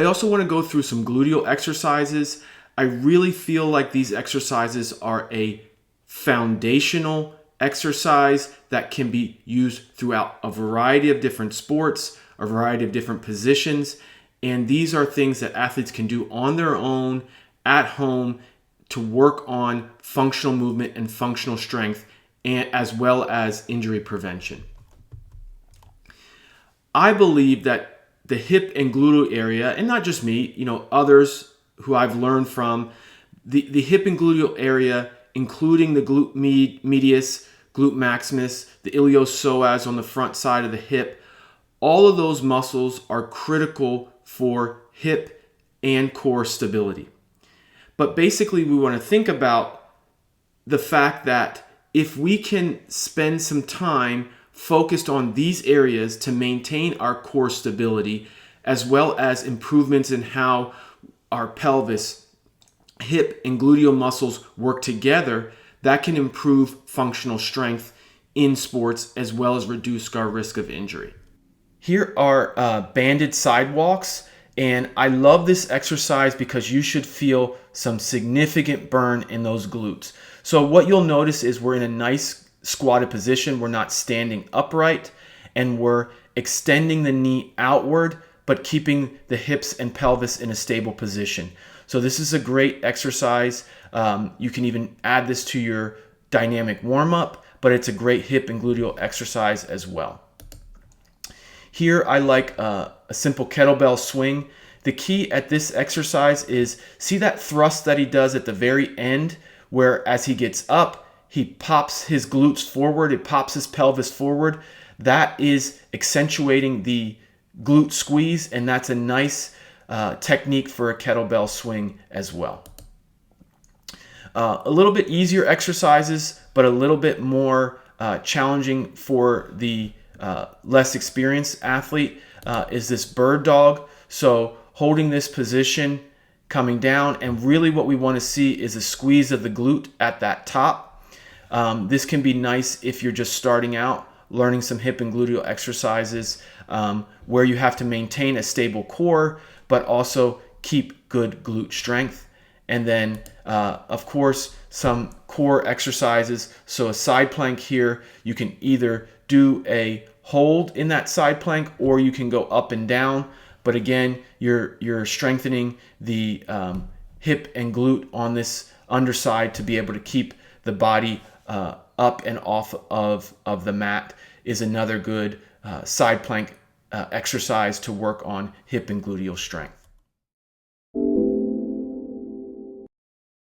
I also want to go through some gluteal exercises. I really feel like these exercises are a foundational exercise that can be used throughout a variety of different sports, a variety of different positions. And these are things that athletes can do on their own at home to work on functional movement and functional strength, and as well as injury prevention. I believe that the hip and gluteal area, and not just me, others who I've learned from, the hip and gluteal area, including the glute medius, glute maximus, the iliopsoas on the front side of the hip, all of those muscles are critical for hip and core stability. But basically, we want to think about the fact that if we can spend some time focused on these areas to maintain our core stability, as well as improvements in how our pelvis, hip, and gluteal muscles work together, that can improve functional strength in sports as well as reduce our risk of injury. Here are banded sidewalks, and I love this exercise because you should feel some significant burn in those glutes. So what you'll notice is we're in a nice squatted position. We're not standing upright, and we're extending the knee outward, but keeping the hips and pelvis in a stable position. So this is a great exercise. You can even add this to your dynamic warm-up, but it's a great hip and gluteal exercise as well. Here I like a simple kettlebell swing. The key at this exercise is, see that thrust that he does at the very end, where as he gets up, he pops his glutes forward, it pops his pelvis forward. That is accentuating the glute squeeze, and that's a nice technique for a kettlebell swing as well. A little bit easier exercises, but a little bit more challenging for the less experienced athlete is this bird dog. So holding this position, coming down, and really what we want to see is a squeeze of the glute at that top. This can be nice if you're just starting out, learning some hip and gluteal exercises where you have to maintain a stable core, but also keep good glute strength. And then, of course, some core exercises. So a side plank here, you can either do a hold in that side plank, or you can go up and down. But again, you're strengthening the hip and glute on this underside to be able to keep the body up and off of the mat. Is another good side plank exercise to work on hip and gluteal strength.